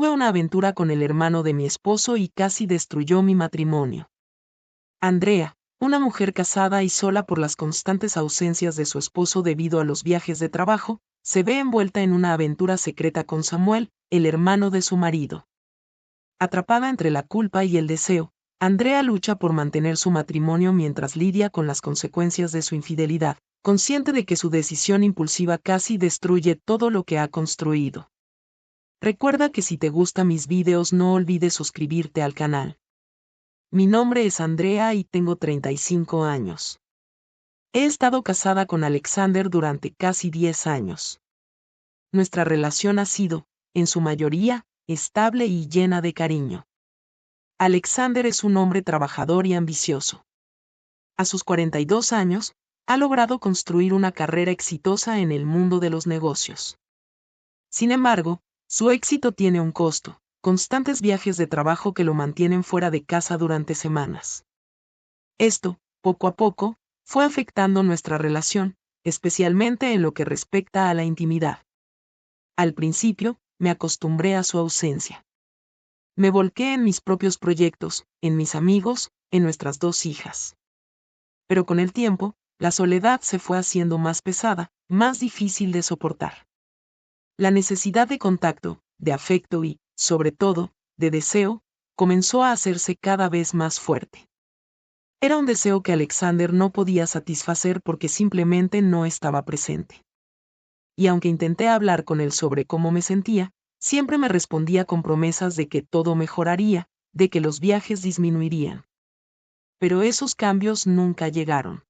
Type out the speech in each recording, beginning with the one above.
Tuve una aventura con el hermano de mi esposo y casi destruyó mi matrimonio. Andrea, una mujer casada y sola por las constantes ausencias de su esposo debido a los viajes de trabajo, se ve envuelta en una aventura secreta con Samuel, el hermano de su marido. Atrapada entre la culpa y el deseo, Andrea lucha por mantener su matrimonio mientras lidia con las consecuencias de su infidelidad, consciente de que su decisión impulsiva casi destruye todo lo que ha construido. Recuerda que si te gustan mis videos no olvides suscribirte al canal. Mi nombre es Andrea y tengo 35 años. He estado casada con Alexander durante casi 10 años. Nuestra relación ha sido, en su mayoría, estable y llena de cariño. Alexander es un hombre trabajador y ambicioso. A sus 42 años, ha logrado construir una carrera exitosa en el mundo de los negocios. Sin embargo, su éxito tiene un costo, constantes viajes de trabajo que lo mantienen fuera de casa durante semanas. Esto, poco a poco, fue afectando nuestra relación, especialmente en lo que respecta a la intimidad. Al principio, me acostumbré a su ausencia. Me volqué en mis propios proyectos, en mis amigos, en nuestras 2 hijas. Pero con el tiempo, la soledad se fue haciendo más pesada, más difícil de soportar. La necesidad de contacto, de afecto y, sobre todo, de deseo, comenzó a hacerse cada vez más fuerte. Era un deseo que Alexander no podía satisfacer porque simplemente no estaba presente. Y aunque intenté hablar con él sobre cómo me sentía, siempre me respondía con promesas de que todo mejoraría, de que los viajes disminuirían. Pero esos cambios nunca llegaron.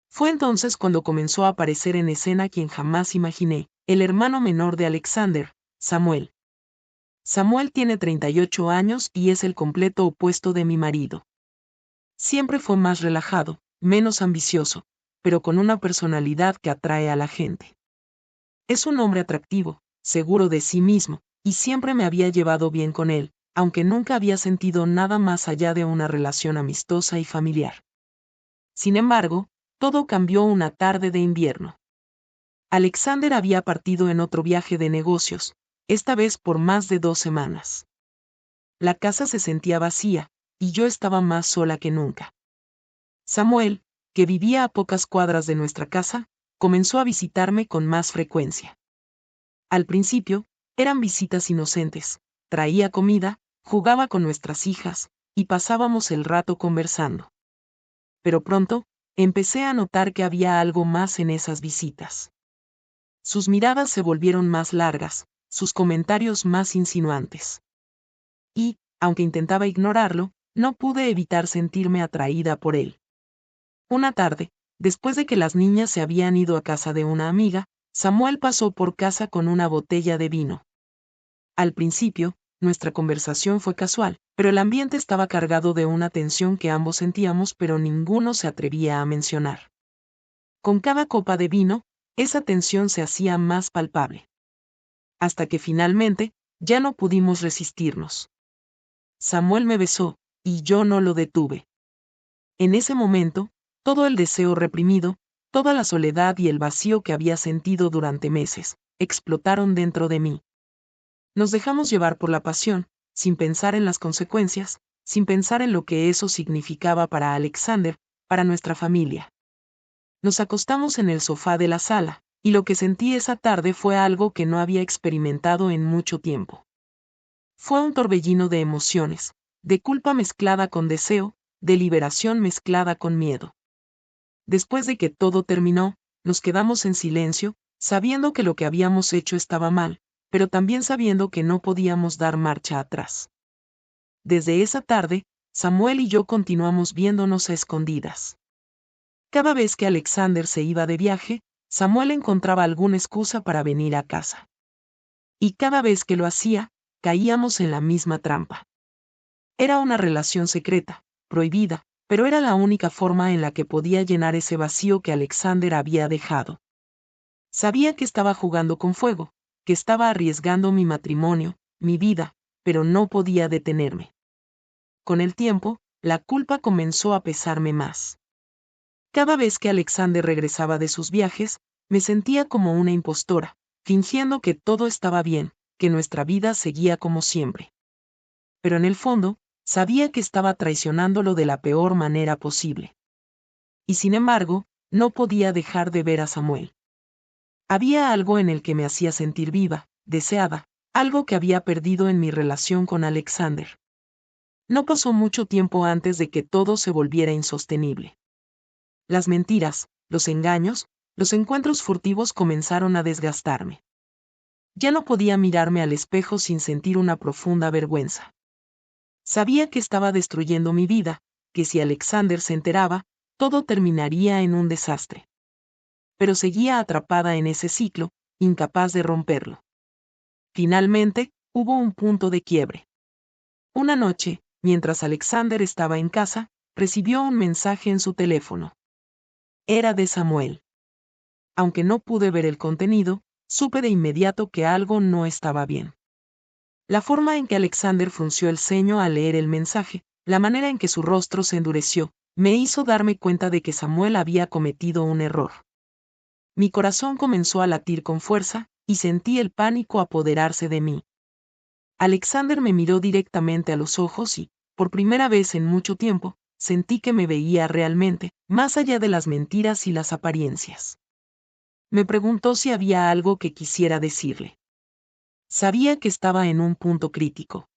Fue entonces cuando comenzó a aparecer en escena quien jamás imaginé, el hermano menor de Alexander, Samuel. Samuel tiene 38 años y es el completo opuesto de mi marido. Siempre fue más relajado, menos ambicioso, pero con una personalidad que atrae a la gente. Es un hombre atractivo, seguro de sí mismo, y siempre me había llevado bien con él, aunque nunca había sentido nada más allá de una relación amistosa y familiar. Sin embargo, todo cambió una tarde de invierno. Alexander había partido en otro viaje de negocios, esta vez por más de 2 semanas. La casa se sentía vacía, y yo estaba más sola que nunca. Samuel, que vivía a pocas cuadras de nuestra casa, comenzó a visitarme con más frecuencia. Al principio, eran visitas inocentes, traía comida, jugaba con nuestras hijas, y pasábamos el rato conversando. Pero pronto, empecé a notar que había algo más en esas visitas. Sus miradas se volvieron más largas, sus comentarios más insinuantes. Y, aunque intentaba ignorarlo, no pude evitar sentirme atraída por él. Una tarde, después de que las niñas se habían ido a casa de una amiga, Samuel pasó por casa con una botella de vino. Al principio, nuestra conversación fue casual, pero el ambiente estaba cargado de una tensión que ambos sentíamos pero ninguno se atrevía a mencionar. Con cada copa de vino, esa tensión se hacía más palpable. Hasta que finalmente, ya no pudimos resistirnos. Samuel me besó, y yo no lo detuve. En ese momento, todo el deseo reprimido, toda la soledad y el vacío que había sentido durante meses, explotaron dentro de mí. Nos dejamos llevar por la pasión, sin pensar en las consecuencias, sin pensar en lo que eso significaba para Alexander, para nuestra familia. Nos acostamos en el sofá de la sala, y lo que sentí esa tarde fue algo que no había experimentado en mucho tiempo. Fue un torbellino de emociones, de culpa mezclada con deseo, de liberación mezclada con miedo. Después de que todo terminó, nos quedamos en silencio, sabiendo que lo que habíamos hecho estaba mal, pero también sabiendo que no podíamos dar marcha atrás. Desde esa tarde, Samuel y yo continuamos viéndonos a escondidas. Cada vez que Alexander se iba de viaje, Samuel encontraba alguna excusa para venir a casa. Y cada vez que lo hacía, caíamos en la misma trampa. Era una relación secreta, prohibida, pero era la única forma en la que podía llenar ese vacío que Alexander había dejado. Sabía que estaba jugando con fuego, que estaba arriesgando mi matrimonio, mi vida, pero no podía detenerme. Con el tiempo, la culpa comenzó a pesarme más. Cada vez que Alexander regresaba de sus viajes, me sentía como una impostora, fingiendo que todo estaba bien, que nuestra vida seguía como siempre. Pero en el fondo, sabía que estaba traicionándolo de la peor manera posible. Y sin embargo, no podía dejar de ver a Samuel. Había algo en el que me hacía sentir viva, deseada, algo que había perdido en mi relación con Alexander. No pasó mucho tiempo antes de que todo se volviera insostenible. Las mentiras, los engaños, los encuentros furtivos comenzaron a desgastarme. Ya no podía mirarme al espejo sin sentir una profunda vergüenza. Sabía que estaba destruyendo mi vida, que si Alexander se enteraba, todo terminaría en un desastre. Pero seguía atrapada en ese ciclo, incapaz de romperlo. Finalmente, hubo un punto de quiebre. Una noche, mientras Alexander estaba en casa, recibió un mensaje en su teléfono. Era de Samuel. Aunque no pude ver el contenido, supe de inmediato que algo no estaba bien. La forma en que Alexander frunció el ceño al leer el mensaje, la manera en que su rostro se endureció, me hizo darme cuenta de que Samuel había cometido un error. Mi corazón comenzó a latir con fuerza, y sentí el pánico apoderarse de mí. Alexander me miró directamente a los ojos y, por primera vez en mucho tiempo, sentí que me veía realmente, más allá de las mentiras y las apariencias. Me preguntó si había algo que quisiera decirle. Sabía que estaba en un punto crítico.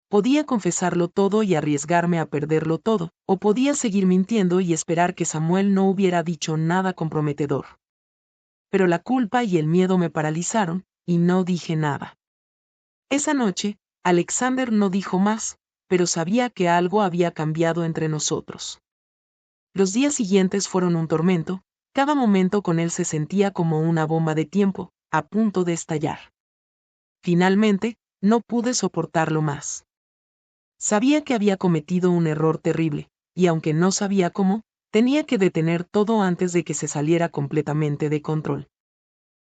Podía confesarlo todo y arriesgarme a perderlo todo, o podía seguir mintiendo y esperar que Samuel no hubiera dicho nada comprometedor. Pero la culpa y el miedo me paralizaron, y no dije nada. Esa noche, Alexander no dijo más, pero sabía que algo había cambiado entre nosotros. Los días siguientes fueron un tormento, cada momento con él se sentía como una bomba de tiempo, a punto de estallar. Finalmente, no pude soportarlo más. Sabía que había cometido un error terrible, y aunque no sabía cómo, tenía que detener todo antes de que se saliera completamente de control.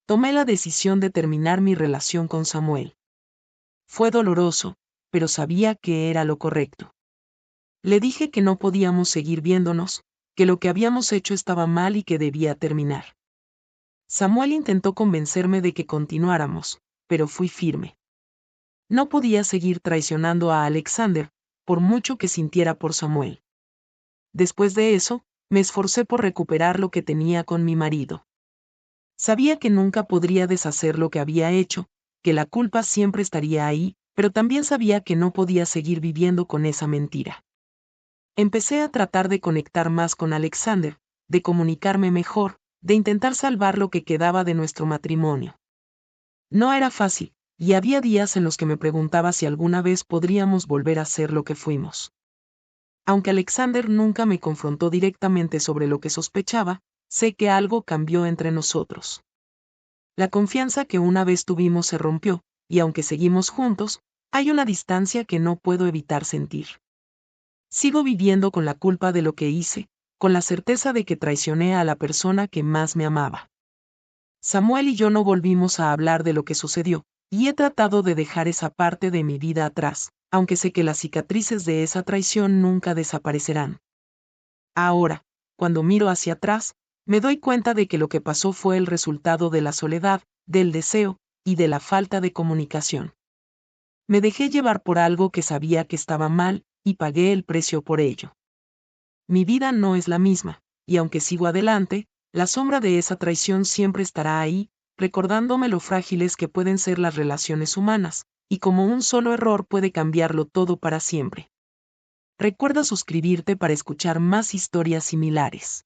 Tomé la decisión de terminar mi relación con Samuel. Fue doloroso, pero sabía que era lo correcto. Le dije que no podíamos seguir viéndonos, que lo que habíamos hecho estaba mal y que debía terminar. Samuel intentó convencerme de que continuáramos, pero fui firme. No podía seguir traicionando a Alexander, por mucho que sintiera por Samuel. Después de eso, me esforcé por recuperar lo que tenía con mi marido. Sabía que nunca podría deshacer lo que había hecho, que la culpa siempre estaría ahí, pero también sabía que no podía seguir viviendo con esa mentira. Empecé a tratar de conectar más con Alexander, de comunicarme mejor, de intentar salvar lo que quedaba de nuestro matrimonio. No era fácil, y había días en los que me preguntaba si alguna vez podríamos volver a ser lo que fuimos. Aunque Alexander nunca me confrontó directamente sobre lo que sospechaba, sé que algo cambió entre nosotros. La confianza que una vez tuvimos se rompió, y aunque seguimos juntos, hay una distancia que no puedo evitar sentir. Sigo viviendo con la culpa de lo que hice, con la certeza de que traicioné a la persona que más me amaba. Samuel y yo no volvimos a hablar de lo que sucedió, y he tratado de dejar esa parte de mi vida atrás, aunque sé que las cicatrices de esa traición nunca desaparecerán. Ahora, cuando miro hacia atrás, me doy cuenta de que lo que pasó fue el resultado de la soledad, del deseo, y de la falta de comunicación. Me dejé llevar por algo que sabía que estaba mal, y pagué el precio por ello. Mi vida no es la misma, y aunque sigo adelante, la sombra de esa traición siempre estará ahí, recordándome lo frágiles que pueden ser las relaciones humanas, y cómo un solo error puede cambiarlo todo para siempre. Recuerda suscribirte para escuchar más historias similares.